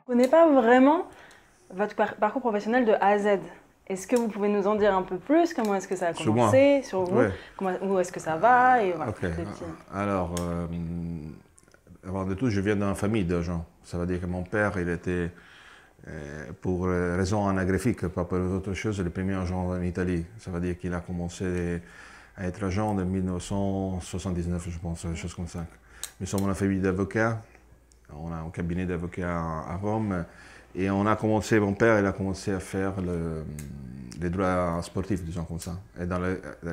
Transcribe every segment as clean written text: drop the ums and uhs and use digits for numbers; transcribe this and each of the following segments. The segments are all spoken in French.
Je ne connais pas vraiment votre parcours professionnel de A à Z. Est-ce que vous pouvez nous en dire un peu plus? Comment est-ce que ça a commencé sur vous? Ouais. Où est-ce que ça va? Et voilà, Ok. des petits... Alors, avant de tout, je viens d'une famille d'agents. Ça veut dire que mon père, il était, pour raison anagraphique, pas pour autre chose, le premier agent en Italie. Ça veut dire qu'il a commencé à être agent en 1979, je pense, des choses comme ça. Nous sommes une famille d'avocats. On a un cabinet d'avocats à Rome. Et on a commencé, mon père, il a commencé à faire les droits sportifs, disons comme ça. Et dans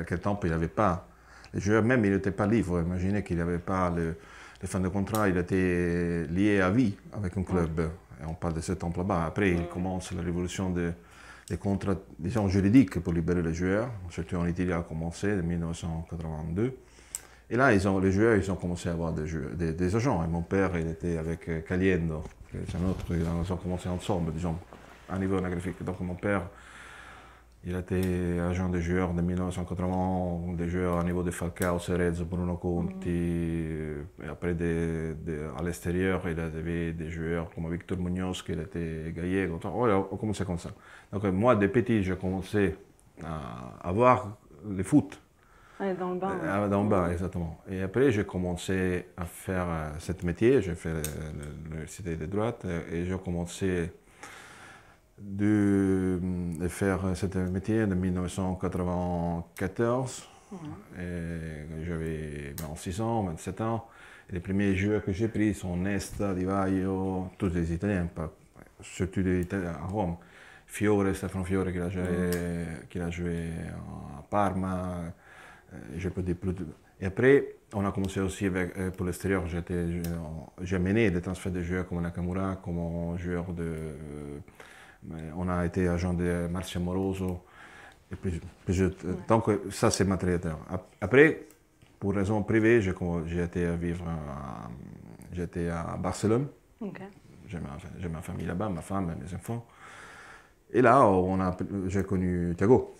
quel temps il n'avait pas, les joueurs même, il n'était pas libre. Imaginez qu'il n'avait pas les fins de contrat, il était lié à vie avec un club. Et on parle de ce temps là-bas. Après, il commence la révolution des contrats, disons, juridiques pour libérer les joueurs. Surtout en Italie, a commencé en 1982. Et là, les joueurs, ils ont commencé à avoir des agents. Et mon père, il était avec Caliendo, c'est un autre, ils ont commencé ensemble, disons, à niveau graphique. Donc mon père, il était agent des joueurs de 1980, des joueurs à niveau de Falcao, Cerezo, Bruno Conti. Et après, à l'extérieur, il avait des joueurs comme Victor Munoz, qui était gallego. On commençait comme ça. Donc moi, dès petit, j'ai commencé à voir le foot. Dans le bain. Dans le bain, exactement. Et après, j'ai commencé à faire ce métier. J'ai fait l'université de droite et j'ai commencé de faire ce métier en 1994. J'avais 26 ans, 27 ans. Et les premiers joueurs que j'ai pris sont Nesta, Di Vaio, tous les Italiens, surtout les Italiens à Rome. Fiore, Stefano Fiore qui a joué à Parma. Je peux dire plus. Et après, on a commencé aussi pour l'extérieur. J'ai mené des transferts de joueurs comme Nakamura, comme joueur de. On a été agent de Marcia Moroso. Et donc, ça, c'est ma trajectoire. Après, pour raison privée, j'ai été à vivre j'étais à Barcelone. Okay. J'ai ma famille là-bas, ma femme, mes enfants. Et là, j'ai connu Thiago.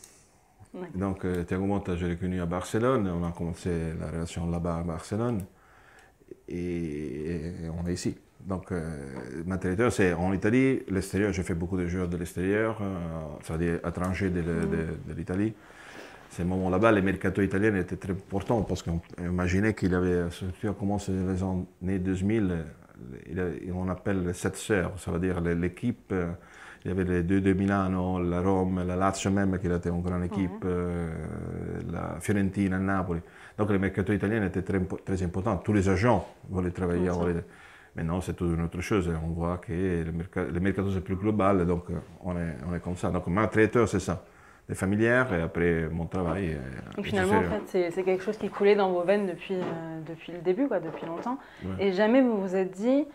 Donc, Thiago Motta, je l'ai connu à Barcelone. On a commencé la relation là-bas à Barcelone. Et on est ici. Donc, ma territoire, c'est en Italie. L'extérieur, j'ai fait beaucoup de joueurs de l'extérieur, c'est-à-dire étrangers de l'Italie. Ces moments là-bas, les mercato italiens étaient très importants parce qu'on imaginait qu'il avait, surtout à commencer les années 2000, on appelle les 7 sœurs, ça veut dire l'équipe. Il y avait les deux de Milano, la Rome, la Lazio même, qui était une grande équipe, la Fiorentina, Napoli. Donc les mercato italiens étaient très, très importants. Tous les agents voulaient travailler. Maintenant, c'est toute une autre chose. On voit que le mercato c'est plus global, donc on est comme ça. Donc ma traiteur, c'est ça. Les familières et après mon travail. Donc finalement, en fait, c'est quelque chose qui coulait dans vos veines depuis le début, quoi, depuis longtemps. Ouais. Et jamais vous vous êtes dit,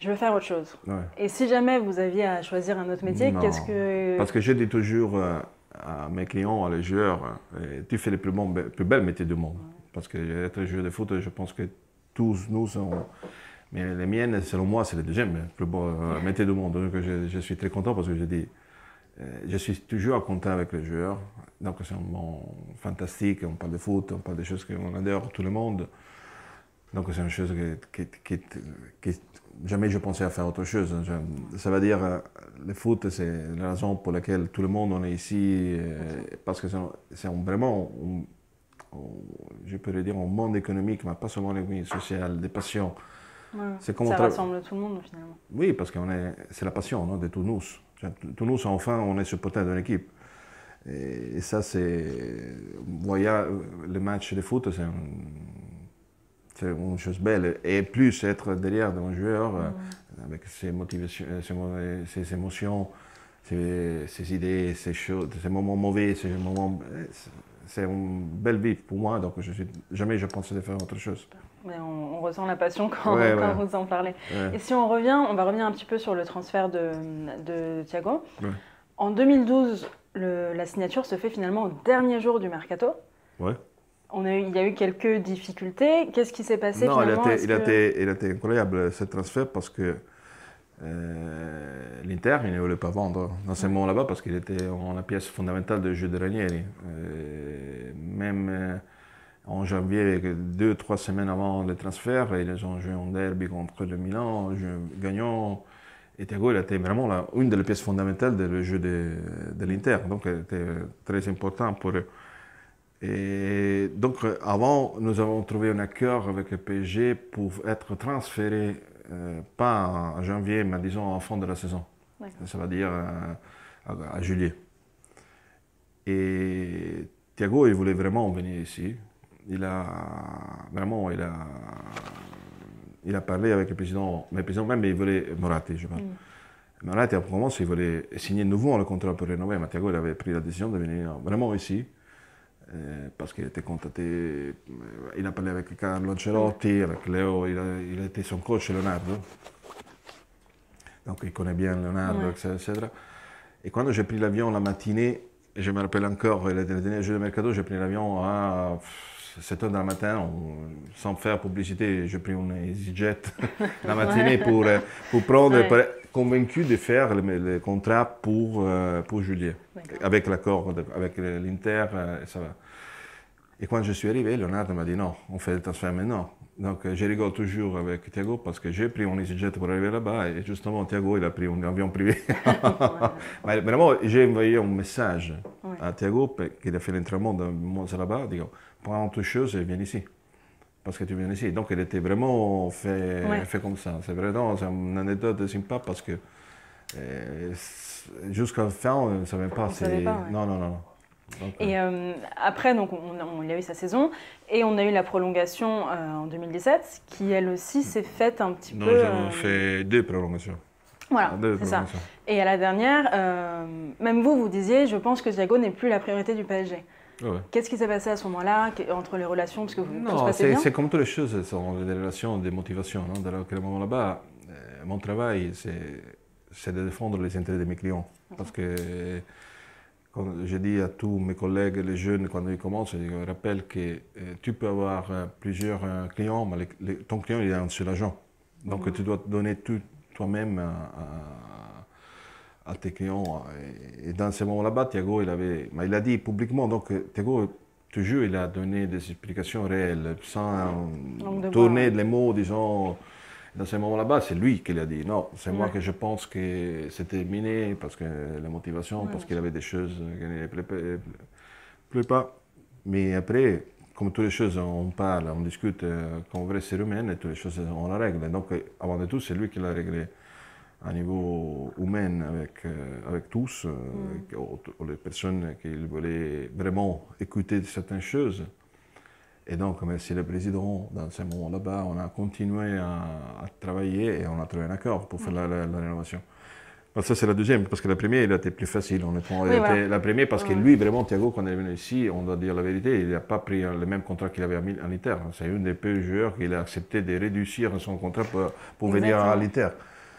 je veux faire autre chose. Ouais. Et si jamais vous aviez à choisir un autre métier, qu'est-ce que... Parce que je dis toujours à mes clients, à les joueurs, tu fais le plus bel métier du monde. Parce que être joueur de foot, je pense que tous nous sommes... Mais les miennes, selon moi, c'est le deuxième plus beau métier du monde. Donc je suis très content parce que je dis... Je suis toujours en contact avec les joueurs, donc c'est un moment fantastique, on parle de foot, on parle des choses qu'on adore tout le monde. Donc c'est une chose que jamais je pensais à faire autre chose. Ça veut dire, le foot, c'est la raison pour laquelle tout le monde on est ici, parce que c'est vraiment, je peux le dire, un monde économique, mais pas seulement l'économie sociale, des passions. Ouais, ça rassemble tout le monde finalement. Oui, parce que c'est la passion, non, de tous nous. Tous nous, enfin, on est supporters d'une équipe. Et ça, c'est... Voyez, le match de foot, c'est une chose belle. Et plus être derrière un joueur, avec ses motivations, ses émotions, ses idées, ses choses, ses moments mauvais, ses moments... C'est une belle vie pour moi, donc jamais je pensais de faire autre chose. Mais on ressent la passion quand vous en parlez. Ouais. Et si on va revenir un petit peu sur le transfert de Thiago. Ouais. En 2012, la signature se fait finalement au dernier jour du mercato. Ouais. Il y a eu quelques difficultés. Qu'est-ce qui s'est passé finalement? Il a été incroyable ce transfert parce que l'Inter il ne voulait pas vendre dans ce moment là-bas parce qu'il était la pièce fondamentale du jeu de Ranieri. Même en janvier, 2-3 semaines avant le transfert, ils ont joué en derby contre le Milan, gagnant. Et Thiago, il était vraiment une des pièces fondamentales du jeu de l'Inter. Donc, il était très important pour eux. Et donc, avant, nous avons trouvé un accord avec le PSG pour être transféré, pas en janvier, mais disons en fin de la saison. Ça veut dire à juillet. Et Thiago, il voulait vraiment venir ici. Il a parlé avec le président, mais le président même, il voulait Moratti, je pense. Moratti, à commence, il voulait signer de nouveau le contrat pour rénover, mais Thiago, il avait pris la décision de venir vraiment ici, parce qu'il était contacté, il a parlé avec Carlo Ancelotti, avec Léo, il était son coach, Leonardo. Donc il connaît bien Leonardo, etc. Et quand j'ai pris l'avion la matinée, je me rappelle encore, le dernier jour de mercato, j'ai pris l'avion à 7 h du matin, sans faire publicité, j'ai pris un EasyJet la matinée pour prendre, pour être convaincu de faire le contrat pour juillet, avec l'accord avec l'Inter, ça va. Et quand je suis arrivé, Leonardo m'a dit non, on fait le transfert maintenant. Donc je rigole toujours avec Thiago parce que j'ai pris un EasyJet pour arriver là-bas et justement Thiago il a pris un avion privé. Mais vraiment, j'ai envoyé un message à Thiago qui a fait l'entraînement d'un mois là-bas, disant prends tes choses et viens ici. Parce que tu viens ici. Donc il était vraiment fait comme ça. C'est vraiment une anecdote sympa parce que jusqu'à la fin, on ne savait pas. Non. Donc, et après, donc, il a eu sa saison et on a eu la prolongation en 2017 qui, elle aussi, s'est faite un petit peu... Nous avons fait 2 prolongations. Voilà, c'est ça. Et à la dernière, même vous disiez, je pense que Thiago n'est plus la priorité du PSG. Ouais. Qu'est-ce qui s'est passé à ce moment-là, entre les relations, parce que non, c'est comme toutes les choses, ce sont des relations, des motivations. Non? Dans ce moment là-bas, mon travail, c'est de défendre les intérêts de mes clients. Parce que quand je dis à tous mes collègues, les jeunes, quand ils commencent, je rappelle que tu peux avoir plusieurs clients, mais ton client il est un seul agent. Donc tu dois donner tout toi-même à tes clients. Et dans ce moment-là, Thiago, il a dit publiquement, donc Thiago, toujours, il a donné des explications réelles, sans tourner les mots, disons. Dans ce moment-là, c'est lui qui l'a dit. Non, c'est moi que je pense que c'est terminé, parce que la motivation, parce qu'il avait des choses qui ne plaisaient pas. Mais après, comme toutes les choses, on parle, on discute comme vrai ser humain, et toutes les choses, on la règle. Donc, avant de tout, c'est lui qui l'a réglé à niveau humain avec tous, les personnes qui voulaient vraiment écouter certaines choses. Et donc, merci le président, dans ce moment là-bas, on a continué à travailler et on a trouvé un accord pour faire la rénovation. Alors ça, c'est la deuxième, parce que la première, il était plus facile, honnêtement. La première, parce que lui, vraiment, Thiago, quand il est venu ici, on doit dire la vérité, il n'a pas pris le même contrat qu'il avait à l'Inter. C'est un des peu joueurs qu'il a accepté de réduire son contrat pour venir à l'Inter.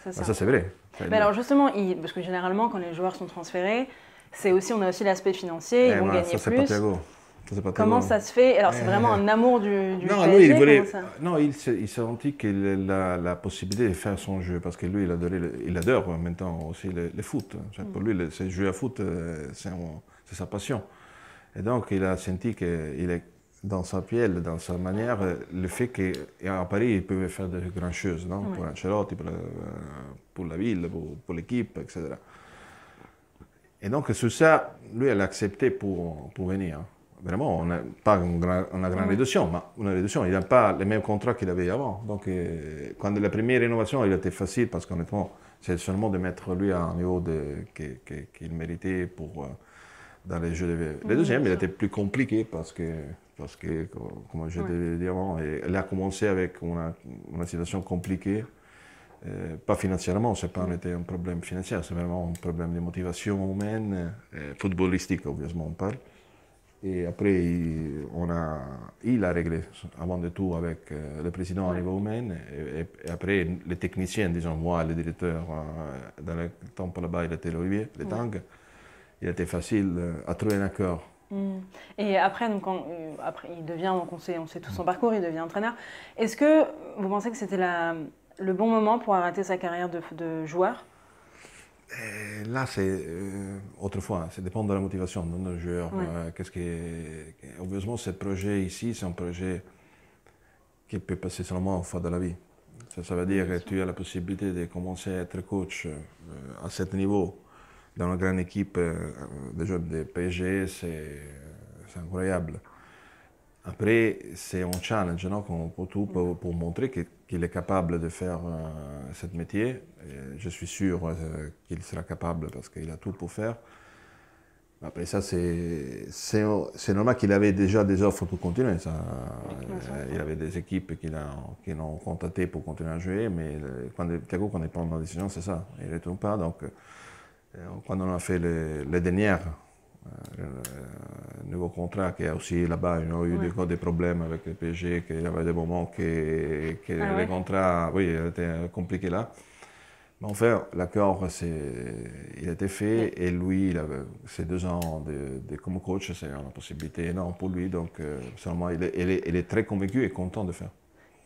Ça, c'est vrai. Mais alors justement, parce que généralement, quand les joueurs sont transférés, on a aussi l'aspect financier, ils vont gagner ça, plus. Pas Thiago. Comment ça se fait? Alors c'est vraiment un amour du non, PSG, lui, il voulait, non, il s'est senti qu'il a la possibilité de faire son jeu, parce que lui, il adore maintenant aussi le foot. Pour lui, jouer à foot, c'est sa passion. Et donc, il a senti qu'il est dans sa piel, dans sa manière, le fait qu'à Paris, il pouvait faire de grandes choses, non? Pour Ancelotti, pour la ville, pour l'équipe, etc. Et donc, sur ça, lui, il a accepté pour venir. Vraiment, on n'a pas une grande réduction, mais une réduction. Il n'a pas les mêmes contrats qu'il avait avant. Donc, quand la première rénovation, il était facile, parce qu'honnêtement, c'est seulement de mettre lui à un niveau qu'il méritait dans les jeux de... Le deuxième, il était plus compliqué, parce que comme je l'ai dit avant, il a commencé avec une situation compliquée. Pas financièrement, ce n'est pas un problème financier, c'est vraiment un problème de motivation humaine, footballistique, obviously, on parle. Et après, il a réglé, avant de tout, avec le président au niveau humain. Et après, les techniciens, disons, moi, le directeur, dans le temps là-bas, il était Olivier, le Tang. Il était facile à trouver un accord. Et après, donc, après il devient, on sait tout son parcours, il devient entraîneur. Est-ce que vous pensez que c'était le bon moment pour arrêter sa carrière de joueur? Et là, c'est autrefois, ça dépend de la motivation de nos joueurs. Obviously, ce projet ici, c'est un projet qui peut passer seulement une fois dans la vie. Ça veut dire que tu as la possibilité de commencer à être coach à ce niveau dans une grande équipe de jeunes de PSG, c'est incroyable. Après, c'est un challenge pour tout, pour montrer qu'il est capable de faire ce métier. Et je suis sûr qu'il sera capable parce qu'il a tout pour faire. Après ça, c'est normal qu'il avait déjà des offres pour continuer. Il avait des équipes qui l'ont contacté pour continuer à jouer, mais Thiago, quand il prend la décision, c'est ça. Il ne retourne pas. Donc, quand on a fait les dernières, nouveau contrat, qui est aussi là-bas, il y a eu des problèmes avec le PSG, qu'il y avait des moments que les contrats, étaient compliqués là. Mais enfin, l'accord, il a été fait et lui, ces 2 ans comme coach, c'est une possibilité énorme pour lui. Donc, seulement, il est très convaincu et content de faire.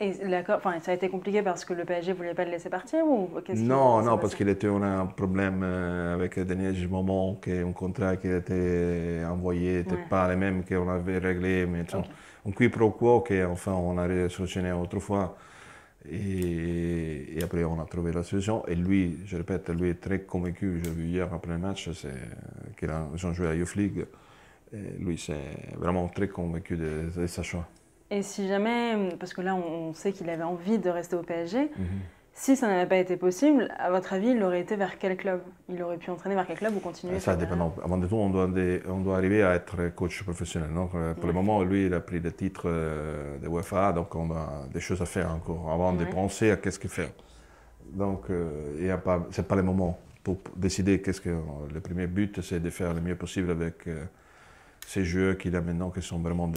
Et l'accord, ça a été compliqué parce que le PSG ne voulait pas le laisser partir ou Non, parce qu'il était un problème avec le dernier moment, qu'un contrat qui a été envoyé n'était pas le même qu'on avait réglé, mais un quiproquo qu'enfin on a solutionné autrefois. Et après, on a trouvé la solution. Et lui, je répète, lui est très convaincu. J'ai vu hier après le match qu'ils ont joué à Youth League. Et lui, c'est vraiment très convaincu de sa choix. Et si jamais, parce que là, on sait qu'il avait envie de rester au PSG, si ça n'avait pas été possible, à votre avis, il aurait été vers quel club? Il aurait pu entraîner vers quel club ou continuer? Ça dépend. Avant de tout, on doit arriver à être coach professionnel. Donc, pour le moment, lui, il a pris le titre de UEFA, donc on a des choses à faire encore avant de penser à qu'est-ce qu'il fait. Donc, ce n'est pas le moment pour décider qu'est-ce que le premier but, c'est de faire le mieux possible avec ces jeux qu'il a maintenant, qui sont vraiment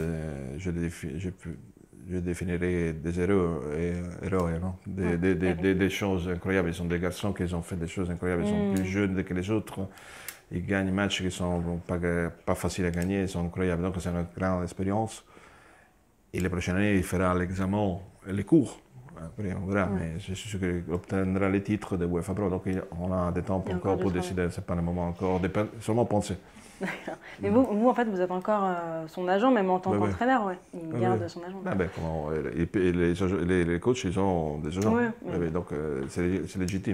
je définirais des héros, non? Des choses incroyables. Ils sont des garçons qui ont fait des choses incroyables. Ils sont plus jeunes que les autres. Ils gagnent des matchs qui ne sont pas faciles à gagner. Ils sont incroyables. Donc c'est une grande expérience. Et la prochaine année, il fera l'examen et les cours. Après, on verra. Mais je suis sûr qu'il obtiendra les titres de UEFA Pro. Donc on a des temps encore pour décider. Ce n'est pas le moment encore. Seulement penser. D'accord. Mais vous, en fait, vous êtes encore son agent, même en tant qu'entraîneur, il garde son agent. Les coachs, ils ont des agents. Donc, c'est légitime.